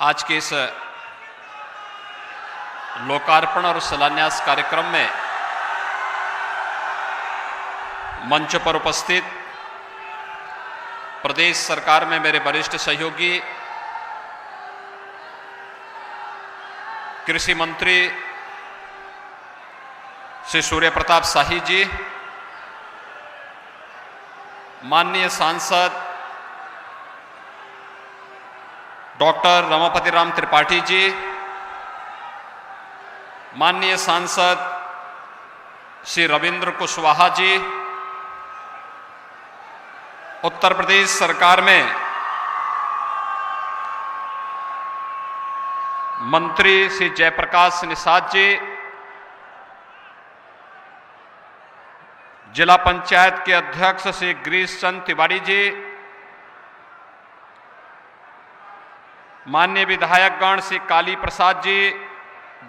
आज के इस लोकार्पण और शिलान्यास कार्यक्रम में मंच पर उपस्थित प्रदेश सरकार में मेरे वरिष्ठ सहयोगी कृषि मंत्री श्री सूर्य प्रताप शाही जी, माननीय सांसद डॉक्टर रमापति राम त्रिपाठी जी, माननीय सांसद श्री रविंद्र कुशवाहा जी, उत्तर प्रदेश सरकार में मंत्री श्री जयप्रकाश निषाद जी, जिला पंचायत के अध्यक्ष श्री गिरीश चंद तिवारी जी, माननीय विधायकगण श्री काली प्रसाद जी,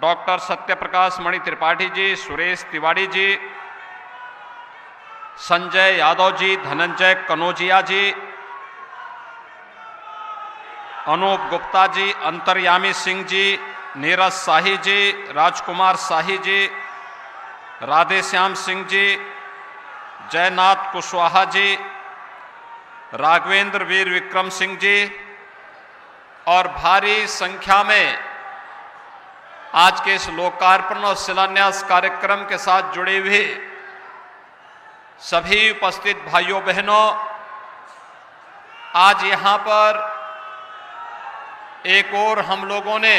डॉक्टर सत्यप्रकाश मणि त्रिपाठी जी, सुरेश तिवारी जी, संजय यादव जी, धनंजय कनौजिया जी, अनूप गुप्ता जी, अंतर्यामी सिंह जी, नीरज शाही जी, राजकुमार शाही जी, राधेश्याम सिंह जी, जयनाथ कुशवाहा जी, राघवेंद्र वीर विक्रम सिंह जी और भारी संख्या में आज के इस लोकार्पण और शिलान्यास कार्यक्रम के साथ जुड़े हुए सभी उपस्थित भाइयों बहनों, आज यहां पर एक और हम लोगों ने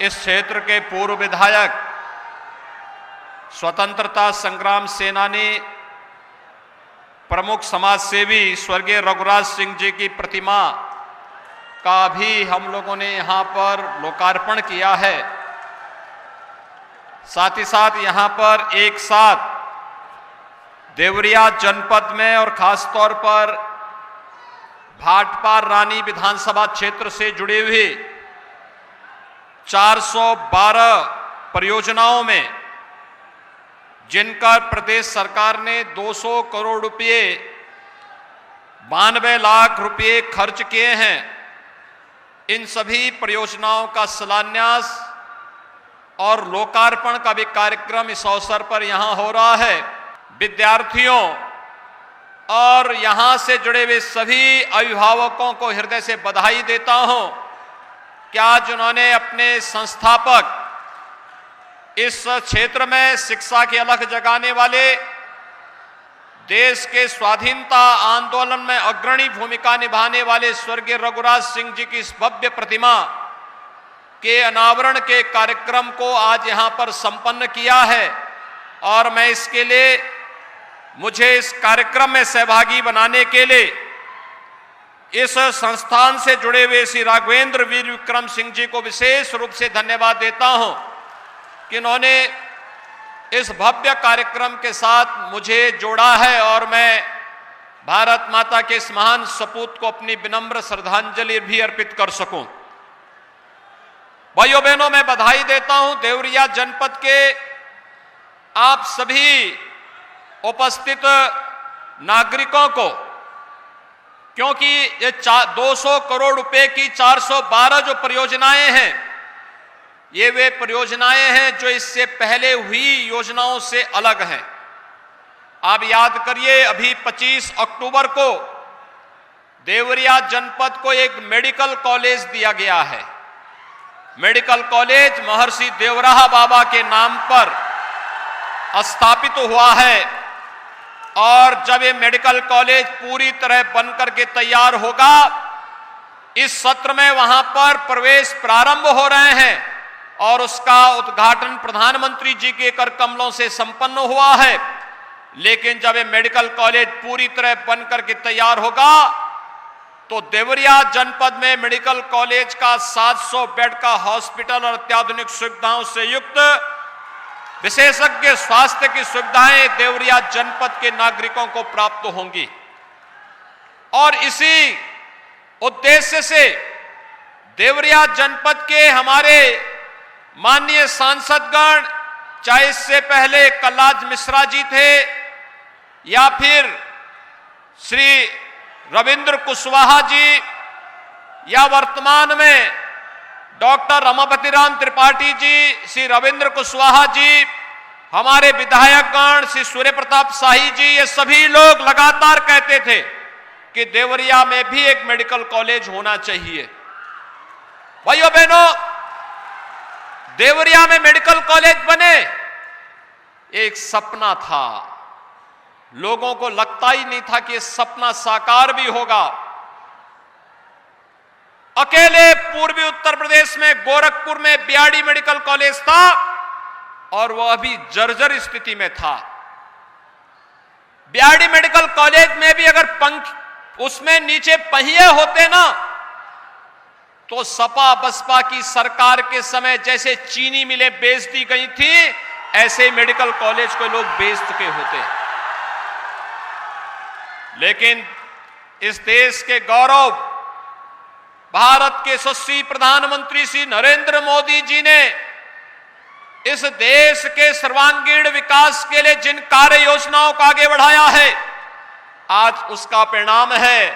इस क्षेत्र के पूर्व विधायक, स्वतंत्रता संग्राम सेनानी, प्रमुख समाज सेवी स्वर्गीय रघुराज सिंह जी की प्रतिमा का भी हम लोगों ने यहां पर लोकार्पण किया है। साथ ही साथ यहां पर एक साथ देवरिया जनपद में और खासतौर पर भाटपार रानी विधानसभा क्षेत्र से जुड़े हुए 412 परियोजनाओं में, जिनका प्रदेश सरकार ने 200 करोड़ रुपए 92 लाख रुपए खर्च किए हैं, इन सभी परियोजनाओं का शिलान्यास और लोकार्पण का भी कार्यक्रम इस अवसर पर यहां हो रहा है। विद्यार्थियों और यहां से जुड़े हुए सभी अभिभावकों को हृदय से बधाई देता हूं कि आज उन्होंने अपने संस्थापक, इस क्षेत्र में शिक्षा की अलख जगाने वाले, देश के स्वाधीनता आंदोलन में अग्रणी भूमिका निभाने वाले स्वर्गीय रघुराज सिंह जी की इस भव्य प्रतिमा के अनावरण के कार्यक्रम को आज यहां पर संपन्न किया है। और मैं इसके लिए, मुझे इस कार्यक्रम में सहभागी बनाने के लिए इस संस्थान से जुड़े हुए श्री राघवेंद्र वीर विक्रम सिंह जी को विशेष रूप से धन्यवाद देता हूं कि इन्होंने इस भव्य कार्यक्रम के साथ मुझे जोड़ा है और मैं भारत माता के इस महान सपूत को अपनी विनम्र श्रद्धांजलि भी अर्पित कर सकूं। भाइयों बहनों, मैं बधाई देता हूं देवरिया जनपद के आप सभी उपस्थित नागरिकों को, क्योंकि ये 200 करोड़ रुपए की 412 जो परियोजनाएं हैं, ये वे परियोजनाएं हैं जो इससे पहले हुई योजनाओं से अलग हैं। आप याद करिए, अभी 25 अक्टूबर को देवरिया जनपद को एक मेडिकल कॉलेज दिया गया है। मेडिकल कॉलेज महर्षि देवराहा बाबा के नाम पर स्थापित हुआ है और जब ये मेडिकल कॉलेज पूरी तरह बनकर के तैयार होगा, इस सत्र में वहां पर प्रवेश प्रारंभ हो रहे हैं और उसका उद्घाटन प्रधानमंत्री जी के कर कमलों से संपन्न हुआ है। लेकिन जब ये मेडिकल कॉलेज पूरी तरह बनकर के तैयार होगा तो देवरिया जनपद में मेडिकल कॉलेज का 700 बेड का हॉस्पिटल और अत्याधुनिक सुविधाओं से युक्त विशेषज्ञ स्वास्थ्य की सुविधाएं देवरिया जनपद के नागरिकों को प्राप्त होंगी। और इसी उद्देश्य से देवरिया जनपद के हमारे माननीय सांसदगण, चाहे इससे पहले कल्लाज मिश्रा जी थे या फिर श्री रविंद्र कुशवाहा जी या वर्तमान में डॉक्टर रमापति राम त्रिपाठी जी, श्री रविंद्र कुशवाहा जी, हमारे विधायकगण श्री सूर्य प्रताप शाही जी, ये सभी लोग लगातार कहते थे कि देवरिया में भी एक मेडिकल कॉलेज होना चाहिए। भाइयों बहनों, देवरिया में मेडिकल कॉलेज बने, एक सपना था। लोगों को लगता ही नहीं था कि यह सपना साकार भी होगा। अकेले पूर्वी उत्तर प्रदेश में गोरखपुर में बीआरडी मेडिकल कॉलेज था और वह अभी जर्जर स्थिति में था। बीआरडी मेडिकल कॉलेज में भी अगर उसमें नीचे पहिए होते ना, तो सपा बसपा की सरकार के समय जैसे चीनी मिलें बेच दी गई थी, ऐसे मेडिकल कॉलेज को लोग बेच चुके होते। लेकिन इस देश के गौरव, भारत के यशस्वी प्रधानमंत्री श्री नरेंद्र मोदी जी ने इस देश के सर्वांगीण विकास के लिए जिन कार्य योजनाओं को आगे बढ़ाया है, आज उसका परिणाम है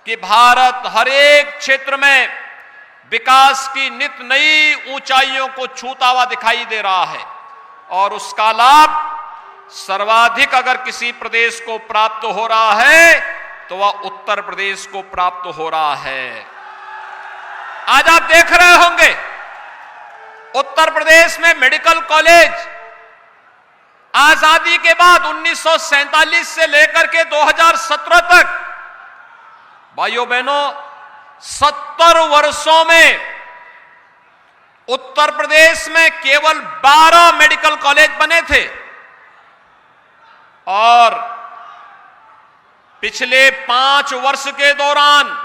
कि भारत हर एक क्षेत्र में विकास की नित नई ऊंचाइयों को छूता हुआ दिखाई दे रहा है। और उसका लाभ सर्वाधिक अगर किसी प्रदेश को प्राप्त हो रहा है तो वह उत्तर प्रदेश को प्राप्त हो रहा है। आज आप देख रहे होंगे उत्तर प्रदेश में मेडिकल कॉलेज आजादी के बाद 1947 से लेकर के 2017 तक, भाइयों बहनों, 70 वर्षों में उत्तर प्रदेश में केवल 12 मेडिकल कॉलेज बने थे। और पिछले 5 वर्ष के दौरान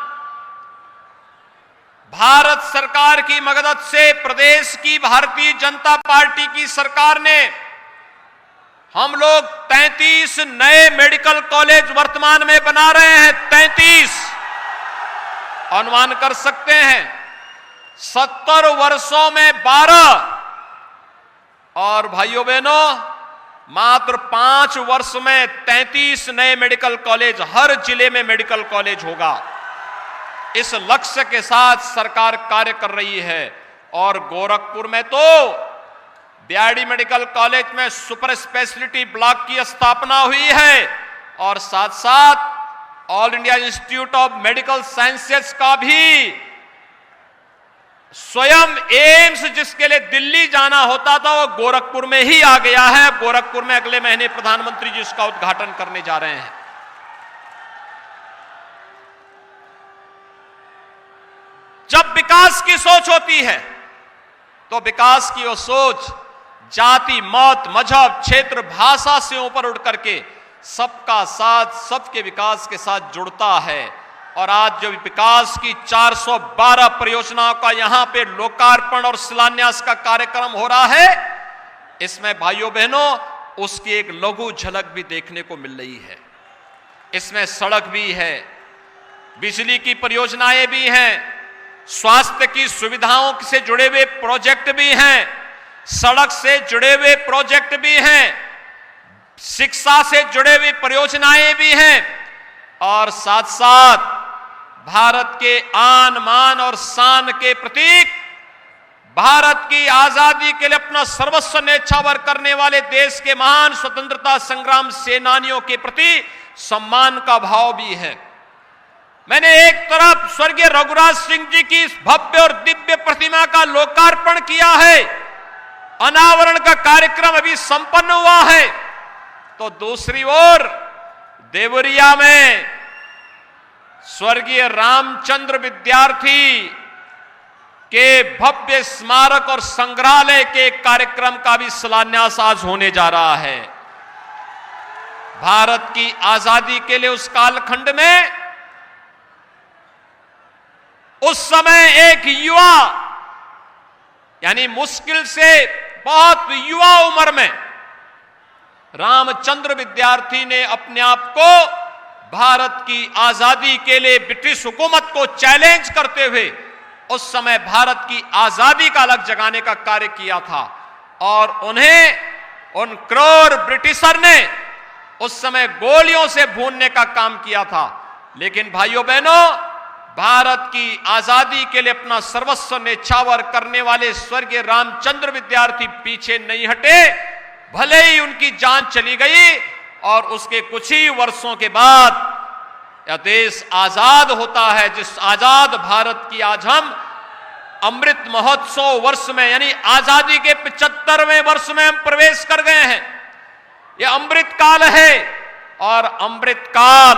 भारत सरकार की मदद से प्रदेश की भारतीय जनता पार्टी की सरकार ने हम लोग 33 नए मेडिकल कॉलेज वर्तमान में बना रहे हैं। 33 अनुमान कर सकते हैं, 70 वर्षों में 12, और भाइयों बहनों मात्र 5 वर्ष में 33 नए मेडिकल कॉलेज, हर जिले में मेडिकल कॉलेज होगा। इस लक्ष्य के साथ सरकार कार्य कर रही है। और गोरखपुर में तो बीआरडी मेडिकल कॉलेज में सुपर स्पेशलिटी ब्लॉक की स्थापना हुई है और साथ साथ all India institute of medical sciences का भी स्वयं एम्स, जिसके लिए दिल्ली जाना होता था, वो गोरखपुर में ही आ गया है। गोरखपुर में अगले महीने प्रधानमंत्री जी उसका उद्घाटन करने जा रहे हैं। जब विकास की सोच होती है तो विकास की वो सोच जाति, मत, मजहब, क्षेत्र, भाषा से ऊपर उठ करके सबका साथ, सबके विकास के साथ जुड़ता है। और आज जो विकास की 412 परियोजनाओं का यहां पे लोकार्पण और शिलान्यास का कार्यक्रम हो रहा है, इसमें भाइयों बहनों उसकी एक लघु झलक भी देखने को मिल रही है। इसमें सड़क भी है, बिजली की परियोजनाएं भी हैं, स्वास्थ्य की सुविधाओं से जुड़े हुए प्रोजेक्ट भी हैं, सड़क से जुड़े हुए प्रोजेक्ट भी हैं, शिक्षा से जुड़े हुए परियोजनाएं भी हैं, और साथ साथ भारत के आन मान और शान के प्रतीक, भारत की आजादी के लिए अपना सर्वस्व न्यौछावर करने वाले देश के महान स्वतंत्रता संग्राम सेनानियों के प्रति सम्मान का भाव भी है। मैंने एक तरफ स्वर्गीय रघुराज सिंह जी की इस भव्य और दिव्य प्रतिमा का लोकार्पण किया है, अनावरण का कार्यक्रम अभी संपन्न हुआ है, तो दूसरी ओर देवरिया में स्वर्गीय रामचंद्र विद्यार्थी के भव्य स्मारक और संग्रहालय के कार्यक्रम का भी शिलान्यास आज होने जा रहा है। भारत की आजादी के लिए उस कालखंड में उस समय एक युवा, यानी मुश्किल से बहुत युवा उम्र में रामचंद्र विद्यार्थी ने अपने आप को भारत की आजादी के लिए ब्रिटिश हुकूमत को चैलेंज करते हुए उस समय भारत की आजादी का अलग जगाने का कार्य किया था। और उन्हें उन क्रूर ब्रिटिशर ने उस समय गोलियों से भूनने का काम किया था। लेकिन भाइयों बहनों, भारत की आजादी के लिए अपना सर्वस्व न्यौछावर करने वाले स्वर्गीय रामचंद्र विद्यार्थी पीछे नहीं हटे। भले ही उनकी जान चली गई और उसके कुछ ही वर्षों के बाद यह देश आजाद होता है। जिस आजाद भारत की आज हम अमृत महोत्सव वर्ष में यानी आजादी के 75वें वर्ष में हम प्रवेश कर गए हैं। यह अमृत काल है और अमृत काल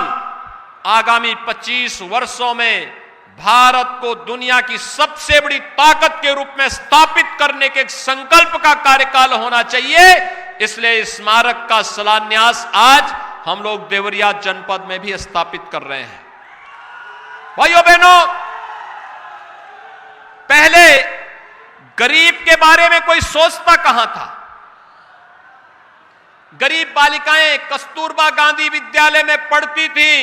आगामी 25 वर्षों में भारत को दुनिया की सबसे बड़ी ताकत के रूप में स्थापित करने के एक संकल्प का कार्यकाल होना चाहिए। इसलिए इस स्मारक का शिलान्यास आज हम लोग देवरिया जनपद में भी स्थापित कर रहे हैं। भाइयों बहनों, पहले गरीब के बारे में कोई सोचता कहां था। गरीब बालिकाएं कस्तूरबा गांधी विद्यालय में पढ़ती थी,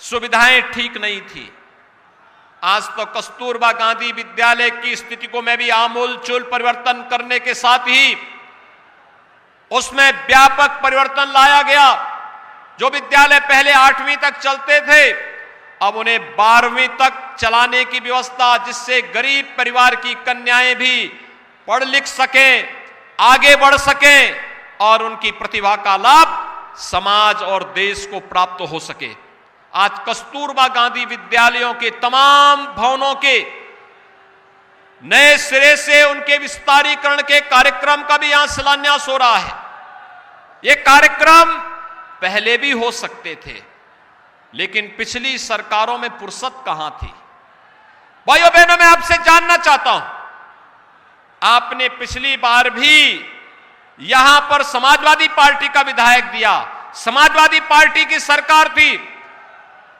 सुविधाएं ठीक नहीं थी। आज तो कस्तूरबा गांधी विद्यालय की स्थिति को मैं भी आमूलचूल परिवर्तन करने के साथ ही उसमें व्यापक परिवर्तन लाया गया। जो विद्यालय पहले 8वीं तक चलते थे, अब उन्हें 12वीं तक चलाने की व्यवस्था, जिससे गरीब परिवार की कन्याएं भी पढ़ लिख सकें, आगे बढ़ सकें और उनकी प्रतिभा का लाभ समाज और देश को प्राप्त हो सके। आज कस्तूरबा गांधी विद्यालयों के तमाम भवनों के नए सिरे से उनके विस्तारीकरण के कार्यक्रम का भी यहां शिलान्यास हो रहा है। ये कार्यक्रम पहले भी हो सकते थे, लेकिन पिछली सरकारों में फुर्सत कहां थी। भाइयों बहनों, मैं आपसे जानना चाहता हूं, आपने पिछली बार भी यहां पर समाजवादी पार्टी का विधायक दिया, समाजवादी पार्टी की सरकार थी।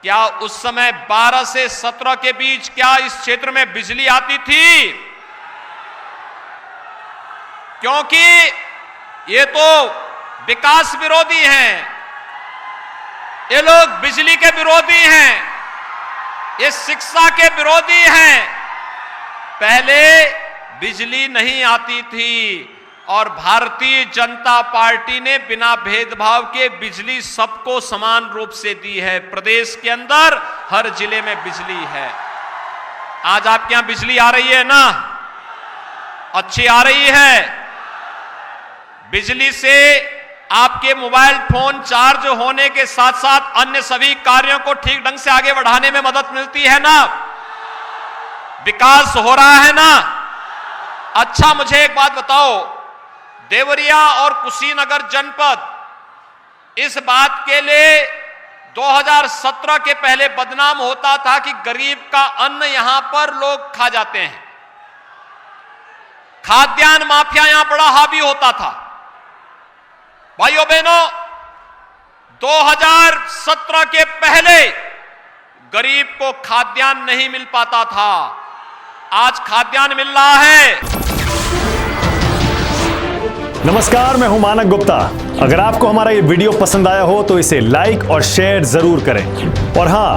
क्या उस समय 12 से 17 के बीच क्या इस क्षेत्र में बिजली आती थी? क्योंकि ये तो विकास विरोधी हैं, ये लोग बिजली के विरोधी हैं, ये शिक्षा के विरोधी हैं। पहले बिजली नहीं आती थी और भारतीय जनता पार्टी ने बिना भेदभाव के बिजली सबको समान रूप से दी है। प्रदेश के अंदर हर जिले में बिजली है। आज आपके यहां बिजली आ रही है ना? अच्छी आ रही है। बिजली से आपके मोबाइल फोन चार्ज होने के साथ साथ अन्य सभी कार्यों को ठीक ढंग से आगे बढ़ाने में मदद मिलती है ना? विकास हो रहा है ना? अच्छा, मुझे एक बात बताओ, देवरिया और कुशीनगर जनपद इस बात के लिए 2017 के पहले बदनाम होता था कि गरीब का अन्न यहां पर लोग खा जाते हैं। खाद्यान्न माफिया यहां बड़ा हावी होता था। भाइयों बहनों, 2017 के पहले गरीब को खाद्यान्न नहीं मिल पाता था, आज खाद्यान्न मिल रहा है। नमस्कार, मैं हूं मानक गुप्ता। अगर आपको हमारा ये वीडियो पसंद आया हो तो इसे लाइक और शेयर जरूर करें और हां,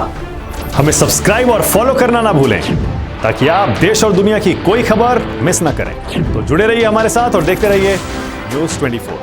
हमें सब्सक्राइब और फॉलो करना ना भूलें ताकि आप देश और दुनिया की कोई खबर मिस ना करें। तो जुड़े रहिए हमारे साथ और देखते रहिए News 24।